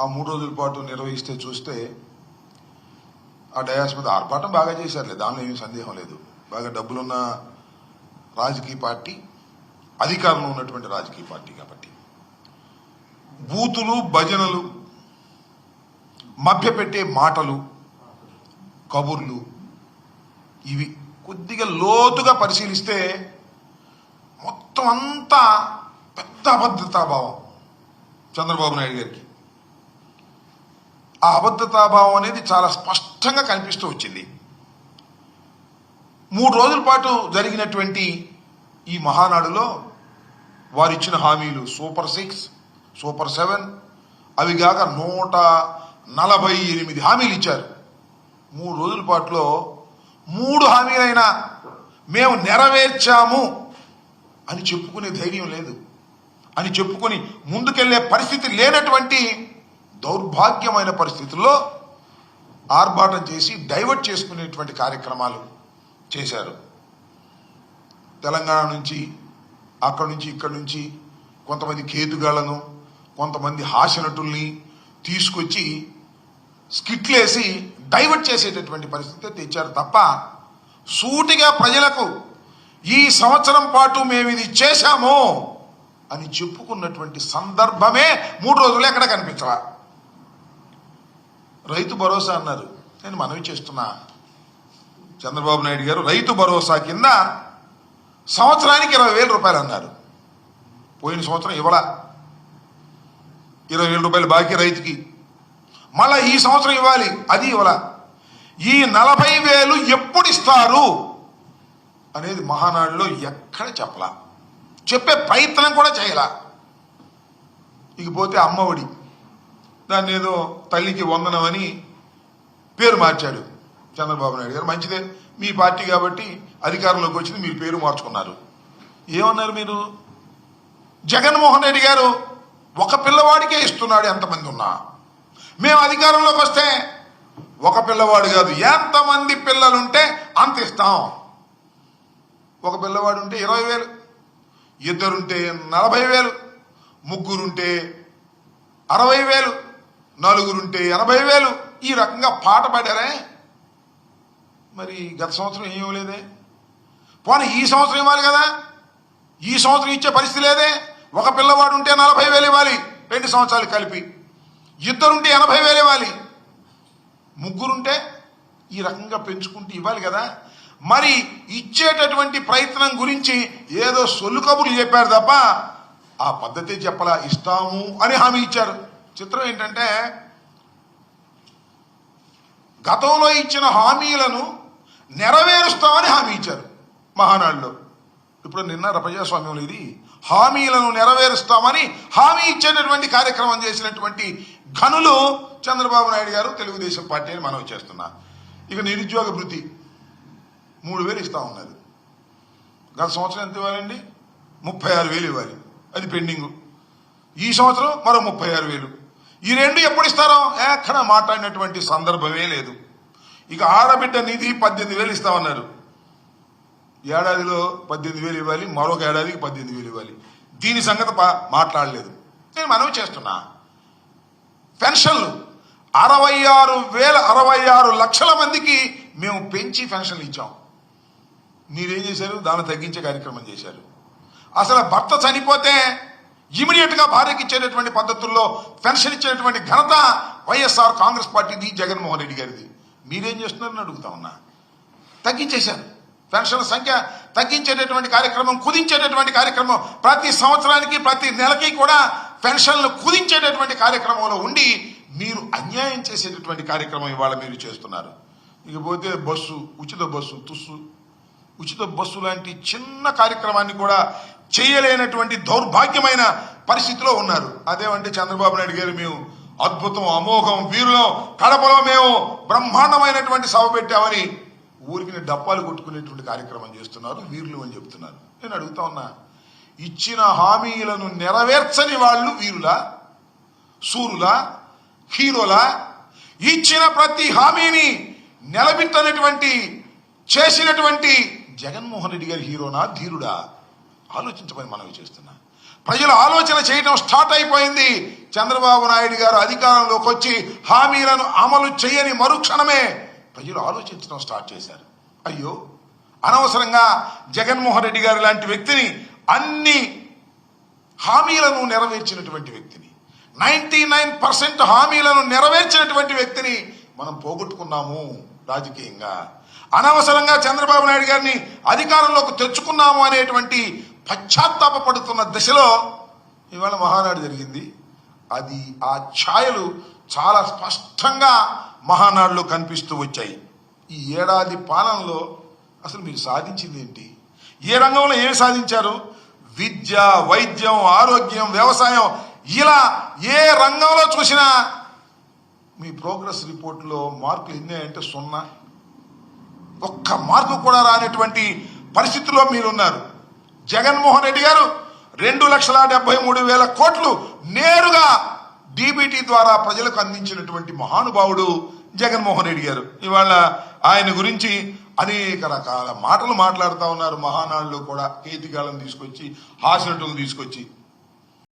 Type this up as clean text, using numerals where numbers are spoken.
ఆ 3 రోజుల పాటు నిర్వహిస్తే చూస్తే ఆ డయాస్ మీద ఆర్భాటం బాగా చేశారులే, దానిలో ఏమీ సందేహం లేదు. బాగా డబ్బులున్న రాజకీయ పార్టీ, అధికారంలో ఉన్నటువంటి రాజకీయ పార్టీ కాబట్టి బూతులు, భజనలు, మభ్యపెట్టే మాటలు, కబుర్లు, ఇవి కొద్దిగా లోతుగా పరిశీలిస్తే మొత్తం అంతా పెద్ద అభద్రతాభావం చంద్రబాబు నాయుడు గారికి. ఆ అభద్రతాభావం అనేది చాలా స్పష్టంగా కనిపిస్తూ వచ్చింది. 3 రోజుల పాటు జరిగినటువంటి ఈ మహానాడులో వారు ఇచ్చిన హామీలు సూపర్ 6, సూపర్ 7, అవి కాక 148 హామీలు ఇచ్చారు. 3 రోజుల పాటులో 3 హామీలైనా మేము నెరవేర్చాము అని చెప్పుకునే ధైర్యం లేదు, అని చెప్పుకొని ముందుకెళ్లే పరిస్థితి లేనటువంటి దౌర్భాగ్యమైన పరిస్థితుల్లో ఆర్భాటం చేసి డైవర్ట్ చేసుకునేటువంటి కార్యక్రమాలు చేశారు. తెలంగాణ నుంచి, అక్కడి నుంచి, ఇక్కడి నుంచి కొంతమంది కేతుగాళ్లను, కొంతమంది హాస్యనటుల్ని తీసుకొచ్చి స్కిట్లేసి డైవర్ట్ చేసేటటువంటి పరిస్థితి తెచ్చారు తప్ప సూటిగా ప్రజలకు ఈ సంవత్సరం పాటు మేము ఇది చేశాము అని చెప్పుకున్నటువంటి సందర్భమే 3 రోజులు ఎక్కడ కనిపించరా. రైతు భరోసా అన్నారు. నేను మనవి చేస్తున్నా, చంద్రబాబు నాయుడు గారు రైతు భరోసా కింద సంవత్సరానికి 20,000 రూపాయలు అన్నారు. పోయిన సంవత్సరం ఇవ్వలా, 20,000 రూపాయలు బాకీ రైతుకి. మళ్ళా ఈ సంవత్సరం ఇవ్వాలి, అది ఇవ్వలా. ఈ 40,000 ఎప్పుడు ఇస్తారు అనేది మహానాడులో ఎక్కడ చెప్పలా, చెప్పే ప్రయత్నం కూడా చేయలా. ఇకపోతే అమ్మఒడి, దాన్ని ఏదో తల్లికి వందనం అని పేరు మార్చాడు చంద్రబాబు నాయుడు గారు. మంచిదే, మీ పార్టీ కాబట్టి అధికారంలోకి వచ్చింది, మీరు పేరు మార్చుకున్నారు. ఏమన్నారు మీరు? జగన్మోహన్ రెడ్డి గారు ఒక పిల్లవాడికే ఇస్తున్నాడు ఎంతమంది ఉన్నా, మేము అధికారంలోకి వస్తే ఒక పిల్లవాడు కాదు, ఎంతమంది పిల్లలుంటే అంత ఇస్తాం. ఒక పిల్లవాడు ఉంటే 20,000, ఇద్దరుంటే 40,000, ముగ్గురుంటే 60,000, నలుగురుంటే 80,000. ఈ రకంగా పాట పాడారే. మరి గత సంవత్సరం ఏం ఇవ్వలేదే? పోనీ ఈ సంవత్సరం ఇవ్వాలి కదా, ఈ సంవత్సరం ఇచ్చే పరిస్థితి లేదే. ఒక పిల్లవాడు ఉంటే 40,000 ఇవ్వాలి 2 సంవత్సరాలు కలిపి, ఇద్దరుంటే 80,000 ఇవ్వాలి, ముగ్గురుంటే ఈ రకంగా పెంచుకుంటూ ఇవ్వాలి కదా. మరి ఇచ్చేటటువంటి ప్రయత్నం గురించి ఏదో సొల్లు కబుర్లు చెప్పారు తప్ప ఆ పద్ధతి చెప్పలా. ఇస్తాము అని హామీ ఇచ్చారు. చిత్రం ఏంటంటే గతంలో ఇచ్చిన హామీలను నెరవేరుస్తామని హామీ ఇచ్చారు మహానాడులో. ఇప్పుడు నిన్న ప్రజాస్వామ్యంలో ఇది హామీలను నెరవేరుస్తామని హామీ ఇచ్చేటటువంటి కార్యక్రమం చేసినటువంటి ఘనులు చంద్రబాబు నాయుడు గారు, తెలుగుదేశం పార్టీ అని మనవి చేస్తున్నా. ఇక నిరుద్యోగ భృతి 3,000 ఇస్తా ఉన్నారు. గత సంవత్సరం ఎంత ఇవ్వాలండి? 36,000 ఇవ్వాలి, అది పెండింగ్. ఈ సంవత్సరం మరో 36,000. ఈ రెండు ఎప్పుడు ఇస్తారో ఎక్కడ మాట్లాడినటువంటి సందర్భమే లేదు. ఇక ఆడబిడ్డ నిధి 18,000 ఇస్తామన్నారు. ఏడాదిలో 18,000 ఇవ్వాలి, మరొక ఏడాదికి 18,000 ఇవ్వాలి. దీని సంగతి మాట్లాడలేదు. నేను మనవి చేస్తున్నా, పెన్షన్లు 66 లక్షల మందికి మేము పెంచి పెన్షన్లు ఇచ్చాం. మీరేం చేశారు? దాన్ని తగ్గించే కార్యక్రమం చేశారు. అసలు భర్త చనిపోతే ఇమీడియట్ గా భార్యకి ఇచ్చేటటువంటి పద్ధతుల్లో పెన్షన్ ఇచ్చేటటువంటి ఘనత వైఎస్ఆర్ కాంగ్రెస్ పార్టీది, జగన్మోహన్ రెడ్డి గారిది. మీరేం చేస్తున్నారని అడుగుతా ఉన్నా. తగ్గించేశారు. పెన్షన్ల సంఖ్య తగ్గించేటటువంటి కార్యక్రమం, కుదించేటటువంటి కార్యక్రమం, ప్రతి సంవత్సరానికి ప్రతి నెలకి కూడా పెన్షన్లు కుదించేటటువంటి కార్యక్రమంలో ఉండి మీరు అన్యాయం చేసేటటువంటి కార్యక్రమం ఇవాళ మీరు చేస్తున్నారు. ఇకపోతే బస్సు, ఉచిత బస్సు, ఉచిత బస్సు లాంటి చిన్న కార్యక్రమాన్ని కూడా చేయలేనటువంటి దౌర్భాగ్యమైన పరిస్థితిలో ఉన్నారు. అదేమంటే చంద్రబాబు నాయుడు గారు మేము అద్భుతం, అమోఘం, వీరులం, కడపలో మేము బ్రహ్మాండమైనటువంటి సభ పెట్టామని ఊరికి డప్పాలు కొట్టుకునేటువంటి కార్యక్రమం చేస్తున్నారు, వీరులు అని చెప్తున్నారు. నేను అడుగుతా ఉన్నా, ఇచ్చిన హామీలను నెరవేర్చని వాళ్ళు వీరులా, సూరులా, హీరోలా? ఇచ్చిన ప్రతి హామీని నిలబెట్టనటువంటి చేసినటువంటి జగన్మోహన్ రెడ్డి గారి హీరోనా, ధీరుడా? ఆలోచించమని మనవి చేస్తున్నా. ప్రజలు ఆలోచన చేయడం స్టార్ట్ అయిపోయింది. చంద్రబాబు నాయుడు గారు అధికారంలోకి వచ్చి హామీలను అమలు చేయని మరుక్షణమే ప్రజలు ఆలోచించడం స్టార్ట్ చేశారు. అయ్యో, అనవసరంగా జగన్మోహన్ రెడ్డి గారు లాంటి వ్యక్తిని, అన్ని హామీలను నెరవేర్చినటువంటి వ్యక్తిని, 99% హామీలను నెరవేర్చినటువంటి వ్యక్తిని మనం పోగొట్టుకున్నాము రాజకీయంగా. అనవసరంగా చంద్రబాబు నాయుడు గారిని అధికారంలోకి తెచ్చుకున్నాము అనేటువంటి పశ్చాత్తాపడుతున్న దశలో ఇవాళ మహానాడు జరిగింది. అది ఆ ఛాయలు చాలా స్పష్టంగా మహానాడులో కనిపిస్తూ వచ్చాయి. ఈ ఏడాది పాలనలో అసలు మీరు సాధించింది ఏంటి? ఏ రంగంలో ఏమి సాధించారు? విద్య, వైద్యం, ఆరోగ్యం, వ్యవసాయం, ఇలా ఏ రంగంలో చూసినా మీ ప్రోగ్రెస్ రిపోర్ట్లో మార్కులు ఎన్ని అంటే 0. ఒక్క మార్కు కూడా రానటువంటి పరిస్థితుల్లో మీరున్నారు. జగన్మోహన్ రెడ్డి గారు 2,73,000 కోట్లు నేరుగా డీబీటీ ద్వారా ప్రజలకు అందించినటువంటి మహానుభావుడు జగన్మోహన్ రెడ్డి గారు. ఇవాళ ఆయన గురించి అనేక రకాల మాటలు మాట్లాడుతూ ఉన్నారు. మహానాడులో కూడా కేతిగాళ్ళను తీసుకొచ్చి, హాస్యనటులను తీసుకొచ్చి